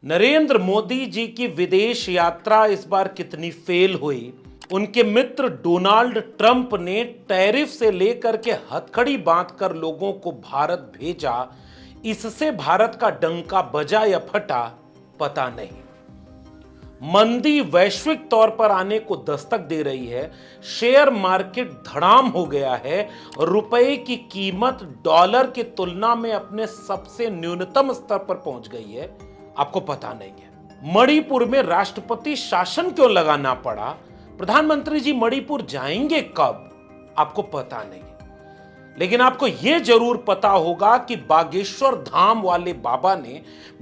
नरेंद्र मोदी जी की विदेश यात्रा इस बार कितनी फेल हुई। उनके मित्र डोनाल्ड ट्रंप ने टैरिफ से लेकर के हथकड़ी बांधकर लोगों को भारत भेजा। इससे भारत का डंका बजा या फटा पता नहीं। मंदी वैश्विक तौर पर आने को दस्तक दे रही है। शेयर मार्केट धड़ाम हो गया है। रुपए की कीमत डॉलर की तुलना में अपने सबसे न्यूनतम स्तर पर पहुंच गई है। आपको पता नहीं है मणिपुर में राष्ट्रपति शासन क्यों लगाना पड़ा। प्रधानमंत्री जी मणिपुर जाएंगे कब, आपको पता नहीं है। लेकिन आपको यह जरूर पता होगा कि बागेश्वर धाम वाले बाबा ने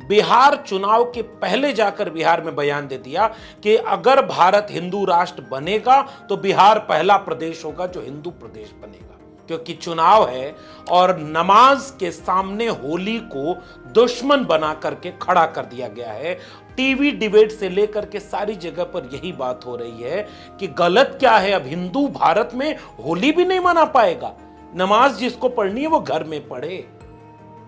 बिहार चुनाव के पहले जाकर बिहार में बयान दे दिया कि अगर भारत हिंदू राष्ट्र बनेगा तो बिहार पहला प्रदेश होगा जो हिंदू प्रदेश बनेगा। क्योंकि चुनाव है और नमाज के सामने होली को दुश्मन बना करके खड़ा कर दिया गया है। टीवी डिबेट से लेकर के सारी जगह पर यही बात हो रही है कि गलत क्या है, अब हिंदू भारत में होली भी नहीं मना पाएगा। नमाज जिसको पढ़नी है वो घर में पढ़े।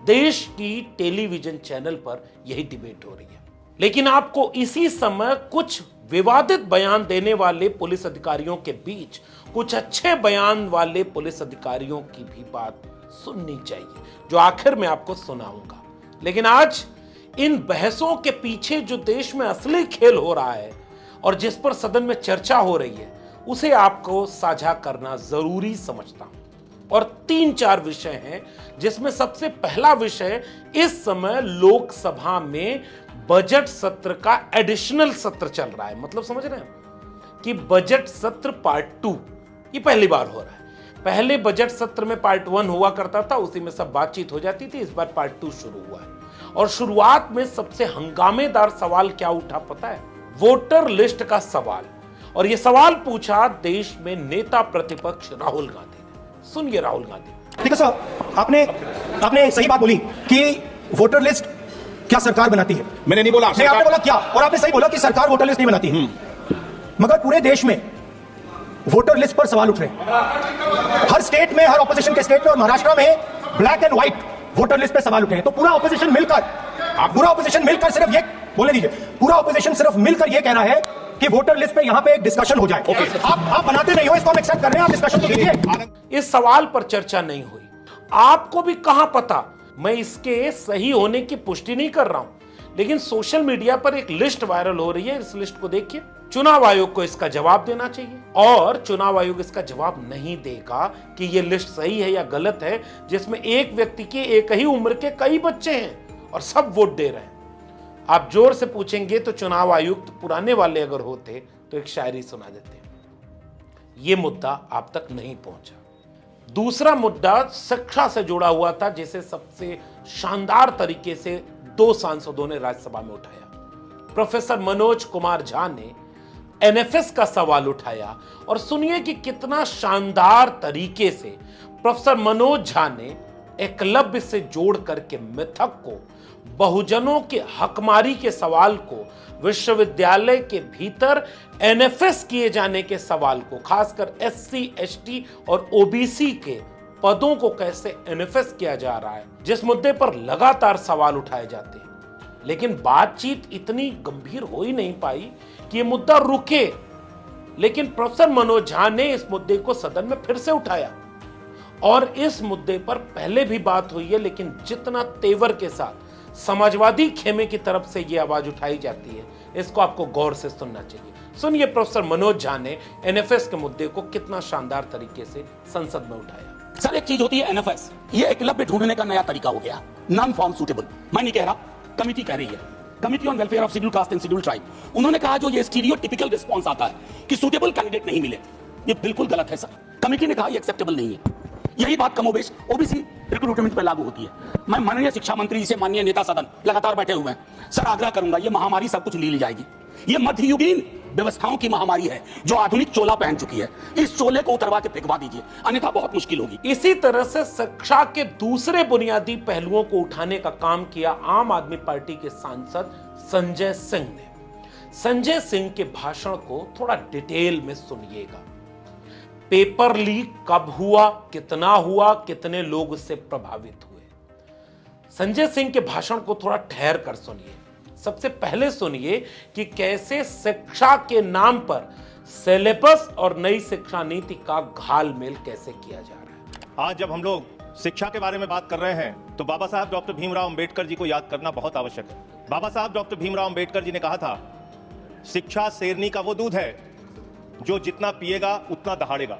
देश की टेलीविजन चैनल पर यही डिबेट हो रही है। लेकिन आपको इसी समय कुछ विवादित बयान देने वाले पुलिस अधिकारियों के बीच कुछ अच्छे बयान वाले पुलिस अधिकारियों की भी बात सुननी चाहिए, जो आखिर में आपको सुनाऊंगा। लेकिन आज इन बहसों के पीछे जो देश में असली खेल हो रहा है और जिस पर सदन में चर्चा हो रही है, उसे आपको साझा करना जरूरी समझता हूं। और 3-4 विषय हैं, जिसमें सबसे पहला विषय इस समय लोकसभा में बजट सत्र का एडिशनल सत्र चल रहा है। मतलब समझ रहे हैं कि बजट सत्र पार्ट 2 ये पहली बार हो रहा है। पहले बजट सत्र में पार्ट 1 हुआ करता था, उसी में सब बातचीत हो जाती थी। इस बार पार्ट 2 शुरू हुआ है। और शुरुआत में सबसे हंगामेदार सवाल क्या उठा पता है? वोटर लिस्ट का सवाल। और यह सवाल पूछा देश में नेता प्रतिपक्ष राहुल गांधी ने। सुनिए राहुल गांधी। ठीक है सर, आपने सही बात बोली कि वोटर लिस्ट क्या सरकार बनाती है। मैंने नहीं बोला। नहीं, आपने बोला क्या, और आपने सही बोला कि सरकार वोटर लिस्ट नहीं बनाती है। मगर पूरे देश में वोटर लिस्ट पर सवाल उठ रहे हैं। हर स्टेट में, हर ऑपोजिशन के स्टेट में और महाराष्ट्र में black and white voter list पे सवाल उठे हैं। तो पूरा ऑपोजिशन मिलकर सिर्फ ये बोले दीजिए, पूरा ऑपोजिशन सिर्फ मिलकर ये कह रहा है कि वोटर लिस्ट पे यहां पे एक डिस्कशन हो जाए। आप बनाते नहीं हो, इसको हम एक्सेप्ट कर रहे हैं, आप डिस्कशन तो कीजिए। इस सवाल पर चर्चा नहीं हुई। आपको भी कहां पता, मैं इसके सही होने की पुष्टि नहीं कर रहा हूं, लेकिन सोशल मीडिया पर एक लिस्ट वायरल हो रही है। इस लिस्ट को देखिए। चुनाव आयोग को इसका जवाब देना चाहिए, और चुनाव आयोग इसका जवाब नहीं देगा कि यह लिस्ट सही है या गलत है, जिसमें एक व्यक्ति के एक ही उम्र के कई बच्चे हैं और सब वोट दे रहे हैं। आप जोर से पूछेंगे तो चुनाव आयुक्त पुराने वाले अगर होते तो एक शायरी सुना देते। यह मुद्दा आप तक नहीं पहुंचा। दूसरा मुद्दा शिक्षा से जुड़ा हुआ था, जिसे सबसे शानदार तरीके से 2 सांसदों ने राज्यसभा में उठाया। प्रोफेसर मनोज कुमार झा ने एनएफएस का सवाल उठाया, और सुनिए कि कितना शानदार तरीके से प्रोफेसर मनोज झा ने एकलव्य से जोड़ करके मिथक को, बहुजनों के हकमारी के सवाल को, विश्वविद्यालय के भीतर एनएफएस किए जाने के सवाल को, खासकर एससी, एसटी और ओबीसी के पदों को कैसे एनएफएस किया जा रहा है, जिस मुद्दे पर लगातार सवाल उठाए जाते हैं। लेकिन बातचीत इतनी गंभीर हो ही नहीं पाई कि यह मुद्दा रुके। लेकिन प्रोफेसर मनोज झा ने इस मुद्दे को सदन में फिर से उठाया, और इस मुद्दे पर पहले भी बात हुई है, लेकिन जितना तेवर के साथ समाजवादी खेमे की तरफ से यह आवाज उठाई जाती है, इसको आपको गौर से सुनना चाहिए। सुनिए प्रोफेसर मनोज झा ने एनएफएस के मुद्दे को कितना शानदार तरीके से संसद में उठाया। सर, एक चीज होती है एनएफएस, ये एकलव्य ढूंढने का नया तरीका हो गया। नॉन फॉर्म सूटेबल, मैं नहीं कह रहा, कमिटी कह रही है, committee on welfare of scheduled caste and scheduled tribe. उन्होंने कहा जो ये स्टीरियोटिपिकल रिस्पांस आता है कि सूटेबल कैंडिडेट नहीं मिले, ये बिल्कुल गलत है सर। कमिटी ने कहा ये एक्सेप्टेबल नहीं है। यही बात कमोबेश ओबीसी रिक्रूटमेंट पर लागू होती है। मैं माननीय शिक्षा मंत्री से माननीय नेता सदन लगातार बैठे हुए हैं, सर आग्रह करूंगा ये महामारी सब कुछ ली जाएगी। ये मध्ययुगीन व्यवस्थाओं की महामारी है जो आधुनिक चोला पहन चुकी है। इस चोले को उतरवा के फेंकवा दीजिए, अन्यथा बहुत मुश्किल होगी। इसी तरह से शिक्षा के दूसरे बुनियादी पहलुओं को उठाने का काम किया आम आदमी पार्टी के सांसद संजय सिंह ने। संजय सिंह के भाषण को थोड़ा डिटेल में सुनिएगा। पेपर लीक कब हुआ, कितने लोग इससे प्रभावित हुए। संजय सिंह के भाषण को थोड़ा ठहर कर सुनिए। सबसे पहले सुनिए कि कैसे शिक्षा के नाम पर सिलेबस और नई शिक्षा नीति का घालमेल कैसे किया जा रहा है। आज जब हम लोग शिक्षा के बारे में बात कर रहे हैं तो बाबा साहब डॉक्टर भीमराव अंबेडकर जी को याद करना बहुत आवश्यक है। बाबा साहब डॉक्टर भीमराव अंबेडकर जी ने कहा था, शिक्षा शेरनी का वो दूध है जो जितना पिएगा उतना दहाड़ेगा।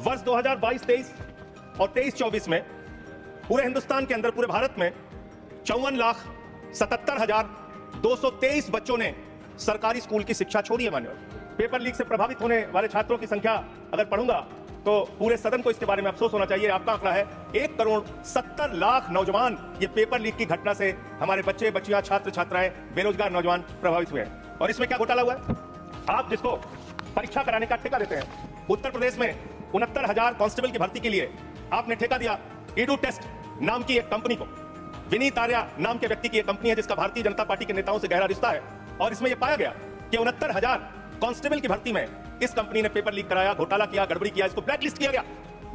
वर्ष 2022-23 और 23-24 में पूरे हिंदुस्तान के अंदर, पूरे भारत में 54,77,223 बच्चों ने सरकारी स्कूल की शिक्षा छोड़ी है। मान्यवर, पेपर लीक से प्रभावित होने वाले छात्रों की संख्या अगर पढ़ूंगा तो पूरे सदन को इसके बारे में अफसोस होना चाहिए। आपका आंकड़ा है 1,70,00,000 नौजवान ये पेपर लीक की घटना से, हमारे बच्चे बच्चियां, छात्र छात्राएं, बेरोजगार नौजवान प्रभावित हुए हैं। और इसमें क्या घोटाला हुआ है? आप जिसको परीक्षा कराने का ठेका देते हैं, उत्तर प्रदेश में 69,000 कांस्टेबल की भर्ती के लिए आपने ठेका दिया ईडू टेस्ट नाम की एक कंपनी को। विनीत आर्या नाम के व्यक्ति की एक कंपनी है जिसका भारतीय जनता पार्टी के नेताओं से गहरा रिश्ता है। और इसमें यह पाया गया कि 69,000 कांस्टेबल की भर्ती में इस कंपनी ने पेपर लीक कराया, घोटाला किया, गड़बड़ी किया, इसको ब्लैकलिस्ट किया गया।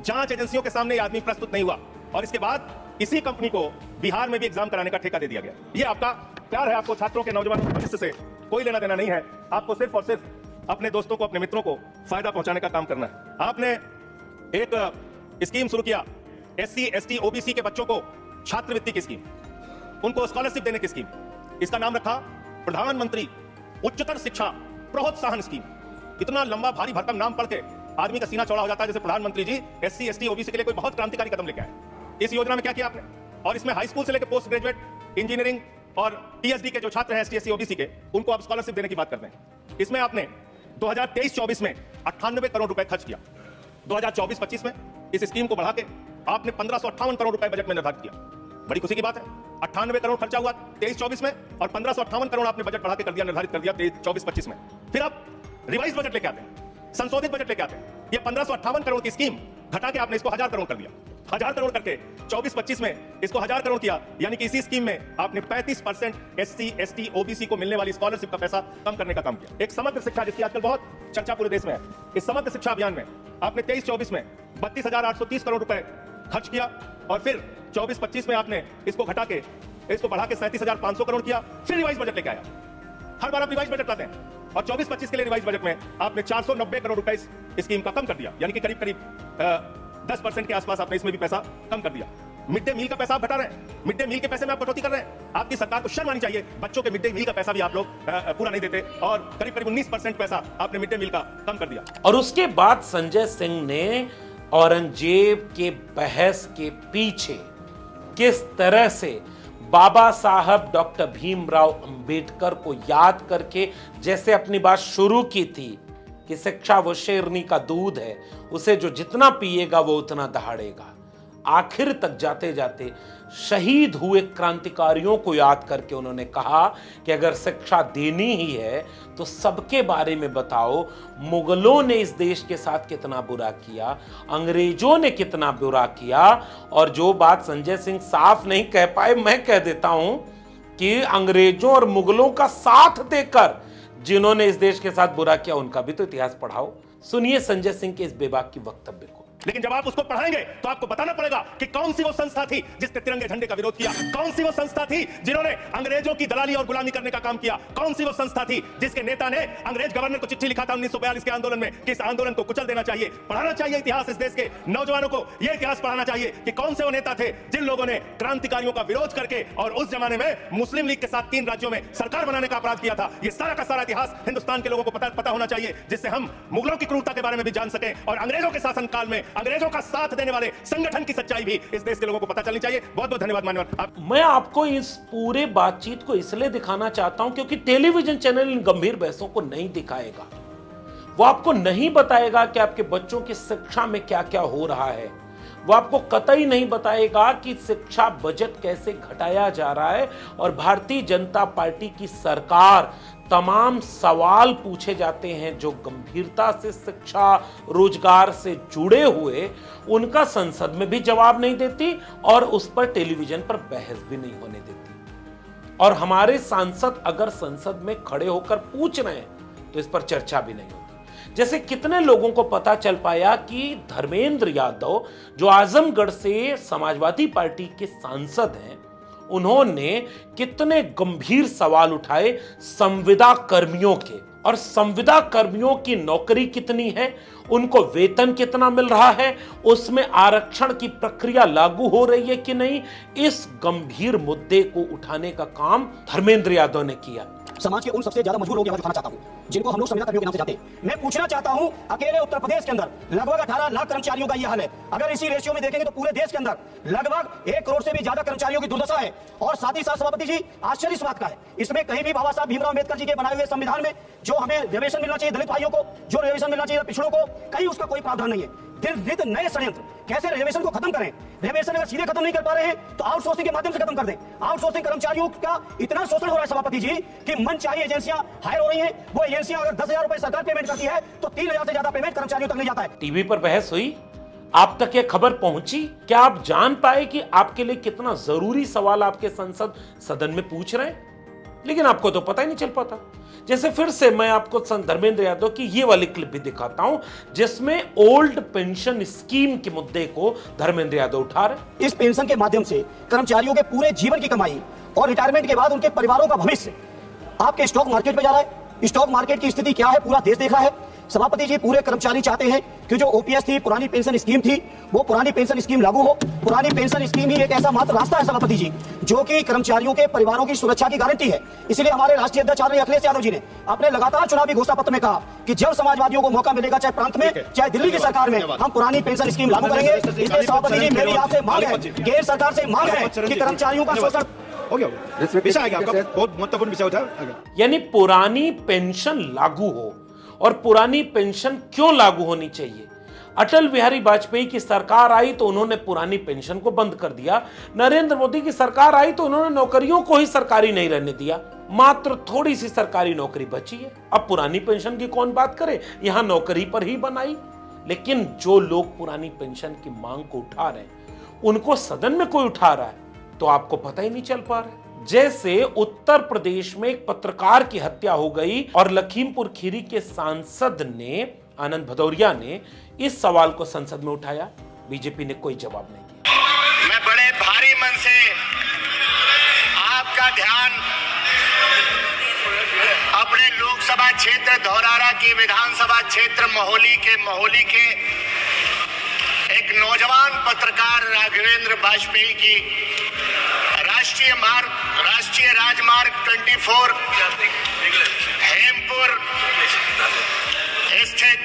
जांच एजेंसियों के सामने यह आदमी प्रस्तुत नहीं हुआ और इसके बाद इसी कंपनी को बिहार में भी एग्जाम कराने का ठेका दे दिया गया। यह आपका प्यार है, आपको छात्रों के, नौजवानों के भविष्य से कोई लेना देना नहीं है। आपको सिर्फ और सिर्फ अपने दोस्तों को, अपने मित्रों को फायदा पहुंचाने का काम करना है। आपने एक स्कीम शुरू किया, SC, ST, OBC के बच्चों को छात्रवृत्ति की स्कीम, उनको स्कॉलरशिप देने की स्कीम। इसका नाम रखा प्रधानमंत्री उच्चतर शिक्षा प्रोत्साहन स्कीम। इतना लंबा भारी भरकम नाम पढ़ के आदमी का सीना चौड़ा हो जाता है, जैसे प्रधानमंत्री जी SC, ST, OBC के लिए कोई बहुत क्रांतिकारी कदम लेके आए। इस योजना में क्या किया आपने? और इसमें हाई स्कूल से लेकर पोस्ट ग्रेजुएट, इंजीनियरिंग और PhD के जो छात्र हैं ST, SC, OBC के, उनको आप स्कॉलरशिप देने की बात करते हैं। इसमें आपने 2023-24 में 98 करोड़ रुपए खर्च किया। 2024-25 में इस स्कीम को बढ़ा के आपने 1558 करोड़ रुपए बजट में निर्धारित किया। बड़ी खुशी की बात है, 98 करोड़ खर्चा हुआ 23-24 में और 1558 करोड़ आपने बजट बढ़ा के कर दिया, निर्धारित कर दिया 24-25 में। फिर आप रिवाइज बजट लेके आते हैं, संशोधित बजट लेके आते हैं। ये 1558 करोड़ की स्कीम घटा के आपने इसको 1000 करोड़ कर दिया। 1000 करोड़ करके 24-25 में इसको 1000 करोड़ किया, यानी कि इसी स्कीम में आपने 35% SC, ST, OBC को मिलने वाली स्कॉलरशिप का पैसा कम करने का काम किया। एक समग्र शिक्षा जिसकी आजकल बहुत चर्चा पूरे देश में है, इस समग्र शिक्षा अभियान में आपने 23-24 में 32,830 करोड़ रुपए खर्च किया और फिर 24-25 में आपने इसको घटा के, इसको बढ़ा के 37,500 करोड़ किया। फिर रिवाइज बजट लेके आया। हर बार आप रिवाइज बजट लाते हैं और 24-25 के लिए रिवाइज बजट में आपने 490 करोड़ रुपए इस स्कीम का कम कर दिया, यानी कि करीब करीब 10% के आसपास आपने इसमें भी पैसा कम कर दिया। मिड डे मील का पैसा आप घटा रहे हैं, मिड डे मील के पैसे में आप कटौती कर रहे हैं। आपकी सरकार को शर्म आनी चाहिए, बच्चों के मिड डे मील का पैसा भी आप लोग पूरा नहीं देते और करीब करीब 19% पैसा आपने मिड डे मील का कम कर दिया। और उसके बाद संजय सिंह ने औरंगजेब के बहस के पीछे किस तरह से बाबा साहब डॉक्टर भीमराव अंबेडकर को याद करके जैसे अपनी बात शुरू की थी कि शिक्षा वो शेरनी का दूध है, उसे जो जितना पिएगा वो उतना दहाड़ेगा, आखिर तक जाते जाते शहीद हुए क्रांतिकारियों को याद करके उन्होंने कहा कि अगर शिक्षा देनी ही है तो सबके बारे में बताओ। मुगलों ने इस देश के साथ कितना बुरा किया, अंग्रेजों ने कितना बुरा किया। और जो बात संजय सिंह साफ नहीं कह पाए, मैं कह देता हूं कि अंग्रेजों और मुगलों का साथ देकर जिन्होंने इस देश के साथ बुरा किया उनका भी तो इतिहास पढ़ाओ। सुनिए संजय सिंह के इस बेबाक की वक्तव्य को। लेकिन जब आप उसको पढ़ाएंगे तो आपको बताना पड़ेगा कि कौन सी वो संस्था थी जिसने तिरंगे झंडे का विरोध किया, कौन सी वो संस्था थी जिन्होंने अंग्रेजों की दलाली और गुलामी करने का काम किया, कौन सी वो संस्था थी जिसके नेता ने अंग्रेज गवर्नर को चिट्ठी लिखा था 1942 के आंदोलन में कि इस आंदोलन को कुचल देना चाहिए। पढ़ाना चाहिए इतिहास, इस देश के नौजवानों को यह इतिहास पढ़ाना चाहिए कि कौन से वो नेता थे जिन लोगों ने क्रांतिकारियों का विरोध करके और उस जमाने में मुस्लिम लीग के साथ 3 राज्यों में सरकार बनाने का अपराध किया था। यह सारा का सारा इतिहास हिंदुस्तान के लोगों को पता होना चाहिए, जिससे हम मुगलों की क्रूरता के बारे में भी जान सकें और अंग्रेजों के शासनकाल में अंग्रेजों का साथ देने वाले संगठन की सच्चाई भी इस देश के लोगों को पता चलनी चाहिए। बहुत बहुत धन्यवाद मान्यवर। मैं आपको इस पूरे बातचीत को इसलिए दिखाना चाहता हूं क्योंकि टेलीविजन चैनल इन गंभीर बहसों को नहीं दिखाएगा। वो आपको नहीं बताएगा कि आपके बच्चों की शिक्षा में क्या क्या हो रहा है। वो आपको कतई नहीं बताएगा कि शिक्षा बजट कैसे घटाया जा रहा है और भारतीय जनता पार्टी की सरकार तमाम सवाल पूछे जाते हैं जो गंभीरता से शिक्षा रोजगार से जुड़े हुए, उनका संसद में भी जवाब नहीं देती और उस पर टेलीविजन पर बहस भी नहीं होने देती। और हमारे सांसद अगर संसद में खड़े होकर पूछ रहे हैं तो इस पर चर्चा भी नहीं होती। जैसे कितने लोगों को पता चल पाया कि धर्मेंद्र यादव जो आजमगढ़ से समाजवादी पार्टी के सांसद हैं, उन्होंने कितने गंभीर सवाल उठाए संविदा कर्मियों के, और संविदा कर्मियों की नौकरी कितनी है, उनको वेतन कितना मिल रहा है, उसमें आरक्षण की प्रक्रिया लागू हो रही है कि नहीं, इस गंभीर मुद्दे को उठाने का काम धर्मेंद्र यादव ने किया। समाज के उन सबसे ज्यादा मजबूर लोग यहाँ दिखाना चाहता हूँ जिनको हम लोग संविदा कर्मियों के नाम से जानते हैं। मैं पूछना चाहता हूँ, अकेले उत्तर प्रदेश के अंदर लगभग 18 लाख कर्मचारियों का यह हाल है। अगर इसी रेशियो में देखेंगे तो पूरे देश के अंदर लगभग 1 करोड़ से भी ज्यादा कर्मचारियों की दुर्दशा है। और साथ ही साथ सभापति जी, आश्चर्य इस बात का है, इसमें कहीं भी बाबा साहब भीमराव अम्बेडकर जी के बनाए हुए संविधान में जो हमें रिजर्वेशन मिलना चाहिए दलित भाइयों को, जो रिजर्वेशन मिलना चाहिए पिछड़ों को, कहीं उसका कोई प्रावधान नहीं है। दिन नित नए षड्यंत्र, कैसे रिजर्वेशन को खत्म करें। रिजर्वेशन अगर सीधे खत्म नहीं कर पा रहे हैं तो आउटसोर्सिंग के माध्यम से खत्म कर दें। आउटसोर्सिंग कर्मचारियों का इतना शोषण हो रहा है सभापति जी कि मन चाहिए एजेंसियां हायर हो रही हैं। वो एजेंसियां अगर 10,000 रुपए सरकार पेमेंट करती है तो 3,000 से ज्यादा पेमेंट कर्मचारियों तक नहीं जाता है। टीवी पर बहस हुई, आप तक यह खबर पहुंची? क्या आप जान पाए कि आपके लिए कितना जरूरी सवाल आपके संसद सदन में पूछ रहे हैं? लेकिन आपको तो पता ही नहीं चल पाता। जैसे फिर से मैं आपको धर्मेंद्र यादव की ये वाली क्लिप भी दिखाता हूं जिसमें ओल्ड पेंशन स्कीम के मुद्दे को धर्मेंद्र यादव उठा रहे। इस पेंशन के माध्यम से कर्मचारियों के पूरे जीवन की कमाई और रिटायरमेंट के बाद उनके परिवारों का भविष्य आपके स्टॉक मार्केट में जा रहा है। स्टॉक मार्केट की स्थिति क्या है पूरा देश देख रहा है। सभापति जी, पूरे कर्मचारी चाहते हैं कि जो ओपीएस थी, पुरानी पेंशन स्कीम थी, वो पुरानी पेंशन स्कीम लागू हो। पुरानी पेंशन स्कीम ही एक ऐसा मात्र रास्ता है सभापति जी जो कि कर्मचारियों के परिवारों की सुरक्षा की गारंटी है। इसलिए हमारे राष्ट्रीय अध्यक्ष आदरणीय अखिलेश यादव जी ने अपने लगातार चुनावी घोषणा पत्र में कहा कि जब समाजवादियों को मौका मिलेगा, चाहे प्रांत में चाहे दिल्ली की सरकार में, हम पुरानी पेंशन स्कीम लागू करेंगे। इसलिए सभापति जी, मेरी आपसे मांग है, केंद्र सरकार से मांग है कि कर्मचारियों का शोषण बहुत महत्वपूर्ण विषय उठा। यानी पुरानी पेंशन लागू हो। और पुरानी पेंशन क्यों लागू होनी चाहिए? अटल बिहारी वाजपेयी की सरकार आई तो उन्होंने पुरानी पेंशन को बंद कर दिया। नरेंद्र मोदी की सरकार आई तो उन्होंने नौकरियों को ही सरकारी नहीं रहने दिया। मात्र थोड़ी सी सरकारी नौकरी बची है। अब पुरानी पेंशन की कौन बात करे, यहां नौकरी पर ही बनाई। लेकिन जो लोग पुरानी पेंशन की मांग को उठा रहे हैं उनको सदन में कोई उठा रहा है तो आपको पता ही नहीं चल पा रहा है। जैसे उत्तर प्रदेश में एक पत्रकार की हत्या हो गई और लखीमपुर खीरी के सांसद ने, आनंद भदौरिया ने, इस सवाल को संसद में उठाया। बीजेपी ने कोई जवाब नहीं दिया। मैं बड़े भारी मन से आपका ध्यान अपने लोकसभा क्षेत्र धौरारा की विधानसभा क्षेत्र मोहाली के एक नौजवान पत्रकार राघवेंद्र वाजपेयी की राष्ट्रीय राजमार्ग 24 हेमपुर स्थित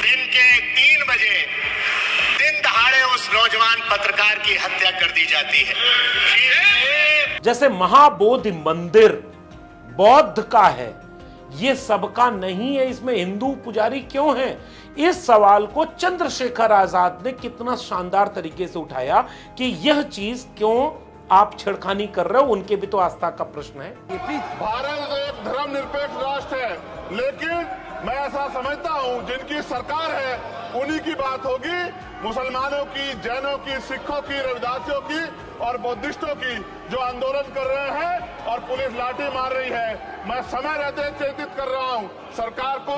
दिन के 3 बजे दिन दहाड़े उस नौजवान पत्रकार की हत्या कर दी जाती है। जैसे महाबोधि मंदिर बौद्ध का है, ये सबका नहीं है, इसमें हिंदू पुजारी क्यों हैं? इस सवाल को चंद्रशेखर आजाद ने कितना शानदार तरीके से उठाया कि यह चीज क्यों आप छेड़खानी कर रहे हो, उनके भी तो आस्था का प्रश्न है। भारत एक धर्मनिरपेक्ष राष्ट्र है, लेकिन मैं ऐसा समझता हूं जिनकी सरकार है उन्हीं की बात होगी। मुसलमानों की, जैनों की, सिखों की, रविदासियों की और बौद्धिस्टों की जो आंदोलन कर रहे हैं और पुलिस लाठी मार रही है, मैं समय रहते चेतित कर रहा हूं। सरकार को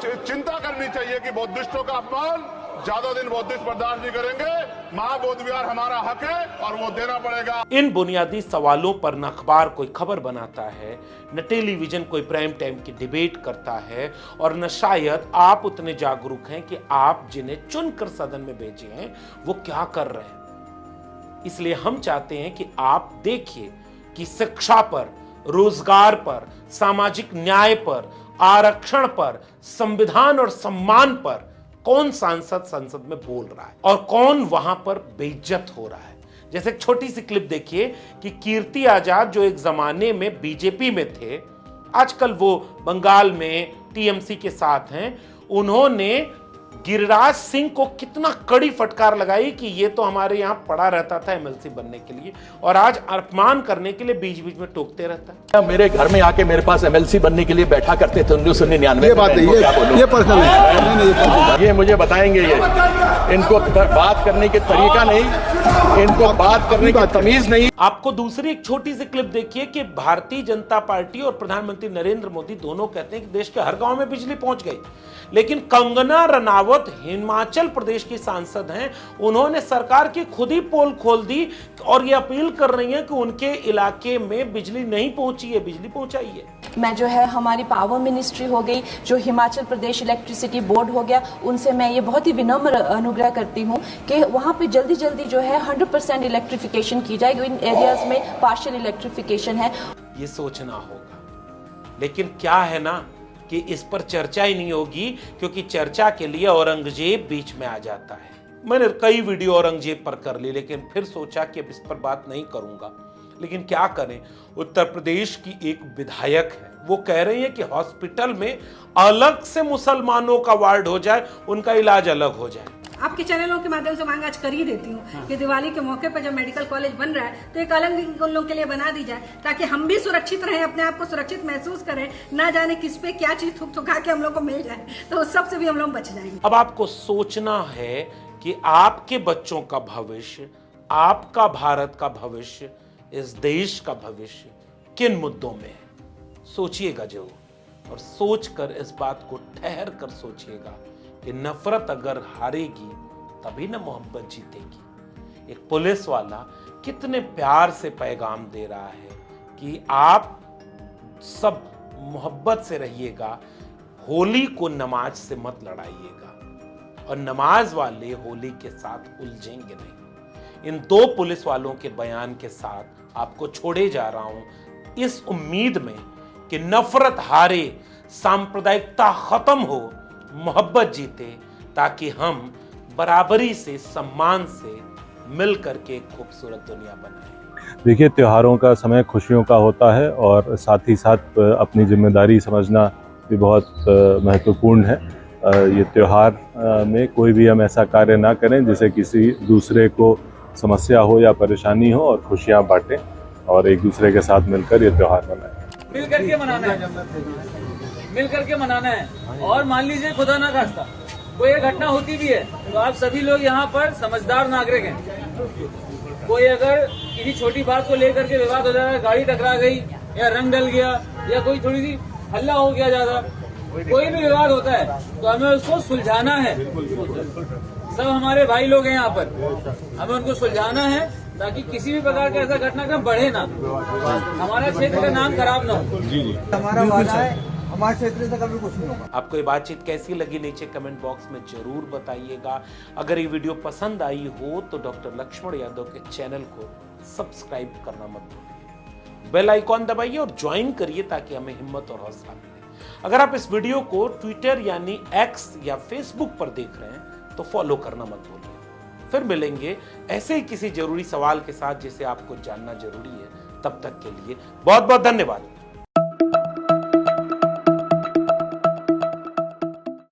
चिंता करनी चाहिए कि बौद्धिस्टों का अपमान ज्यादा दिन बौद्धिस्ट बर्दाश्त नहीं करेंगे। महाबोधि विहार हमारा हक है और वो देना पड़ेगा। इन बुनियादी सवालों पर न अखबार कोई खबर बनाता है, न टेलीविजन कोई प्राइम टाइम की डिबेट करता है, और न शायद आप उतने जागरूक हैं कि आप जिन्हें चुनकर सदन में भेजे हैं वो क्या कर रहे हैं। इसलिए हम चाहते हैं कि आप देखिए कि शिक्षा पर, रोजगार पर, सामाजिक न्याय पर, आरक्षण पर, संविधान और सम्मान पर कौन सांसद संसद में बोल रहा है और कौन वहां पर बेइज्जत हो रहा है। जैसे एक छोटी सी क्लिप देखिए कि कीर्ति आजाद जो एक जमाने में बीजेपी में थे, आजकल वो बंगाल में टीएमसी के साथ हैं, उन्होंने गिरिराज सिंह को कितना कड़ी फटकार लगाई कि ये तो हमारे यहाँ पड़ा रहता था एमएलसी बनने के लिए, और आज अपमान करने के लिए बीच बीच में टोकते रहता है। मेरे घर में आके मेरे पास एमएलसी बनने के लिए बैठा करते थे 1999 ये बात है, ये पर्सनल है। ये मुझे बताएंगे, ये इनको बात करने के तरीका नहीं, इनको बात करने की तमीज नहीं। आपको दूसरी एक छोटी सी क्लिप देखिए कि भारतीय जनता पार्टी और प्रधानमंत्री नरेंद्र मोदी दोनों कहते हैं कि देश के हर गांव में बिजली पहुंच गई, लेकिन कंगना रनावत शेखावत हिमाचल प्रदेश की सांसद हैं, उन्होंने सरकार की खुद ही पोल खोल दी और ये अपील कर रही हैं कि उनके इलाके में बिजली नहीं पहुंची है, बिजली पहुंचाइए। मैं जो है हमारी पावर मिनिस्ट्री हो गई, जो हिमाचल प्रदेश इलेक्ट्रिसिटी बोर्ड हो गया, उनसे मैं ये बहुत ही विनम्र अनुग्रह करती हूँ कि वहाँ पे जल्दी जल्दी जो है 100% इलेक्ट्रिफिकेशन की जाएगी। इन एरियाज में पार्शियल इलेक्ट्रिफिकेशन है। ये सोचना होगा, लेकिन क्या है ना कि इस पर चर्चा ही नहीं होगी, क्योंकि चर्चा के लिए औरंगजेब बीच में आ जाता है। मैंने कई वीडियो औरंगजेब पर कर ली, लेकिन फिर सोचा कि अब इस पर बात नहीं करूंगा। लेकिन क्या करें, उत्तर प्रदेश की एक विधायक है, वो कह रही है कि हॉस्पिटल में अलग से मुसलमानों का वार्ड हो जाए, उनका इलाज अलग हो जाए। आपके चैनलों के माध्यम से मांग आज कर ही देती हूँ कि दिवाली के मौके पर जब मेडिकल कॉलेज बन रहा है तो एक अलग उन लोगों के लिए बना दी जाए, ताकि हम भी सुरक्षित रहें, अपने आप को सुरक्षित महसूस करें, ना जाने किस पे क्या चीज थुक थुका के हम लोग को मिल जाए, तो उस सब से भी हम लोग बच जाएंगे। अब आपको सोचना है कि आपके बच्चों का भविष्य, आपका भारत का भविष्य, इस देश का भविष्य किन मुद्दों में है। सोचिएगा जरूर, और सोचकर इस बात को ठहर कर सोचिएगा कि नफरत अगर हारेगी तभी ना मोहब्बत जीतेगी। एक पुलिस वाला कितने प्यार से पैगाम दे रहा है कि आप सब मोहब्बत से रहिएगा, होली को नमाज से मत लड़ाइएगा, और नमाज वाले होली के साथ उलझेंगे नहीं। इन दो पुलिस वालों के बयान के साथ आपको छोड़े जा रहा हूं, इस उम्मीद में कि नफरत हारे, सांप्रदायिकता खत्म हो, मोहब्बत जीते, ताकि हम बराबरी से, सम्मान से मिल करके एक खूबसूरत दुनिया बनाएं। देखिए, त्योहारों का समय खुशियों का होता है, और साथ ही साथ अपनी जिम्मेदारी समझना भी बहुत महत्वपूर्ण है। ये त्योहार में कोई भी हम ऐसा कार्य ना करें जिसे किसी दूसरे को समस्या हो या परेशानी हो, और खुशियां बांटें और एक दूसरे के साथ मिलकर ये त्योहार मनाएं। मिल करके मनाना है, मिल करके मनाना है। और मान लीजिए खुदा ना खास्ता कोई एक घटना होती भी है, तो आप सभी लोग यहाँ पर समझदार नागरिक हैं। कोई अगर किसी छोटी बात को लेकर के विवाद हो जा रहा है, गाड़ी टकरा गई या रंग डल गया या कोई थोड़ी सी हल्ला हो गया ज्यादा, कोई भी विवाद होता है तो हमें उसको सुलझाना है। सब हमारे भाई लोग हैं यहाँ पर, हमें उनको सुलझाना है ताकि किसी भी प्रकार का ऐसा घटनाक्रम बढ़े ना, हमारा क्षेत्र का नाम खराब ना हो। हमारा वादा है, हमारे क्षेत्र से कभी कुछ नहीं होगा। आपको ये बातचीत कैसी लगी नीचे कमेंट बॉक्स में जरूर बताइएगा। अगर ये वीडियो पसंद आई हो तो डॉक्टर लक्ष्मण यादव के चैनल को सब्सक्राइब करना मत भूलिए, बेल आइकॉन दबाइए और ज्वाइन करिए ताकि हमें हिम्मत और हौसला मिले। अगर आप इस वीडियो को ट्विटर यानी एक्स या फेसबुक पर देख रहे हैं तो फॉलो करना मत भूलिए। फिर मिलेंगे ऐसे ही किसी जरूरी सवाल के साथ जिसे आपको जानना जरूरी है। तब तक के लिए बहुत बहुत धन्यवाद।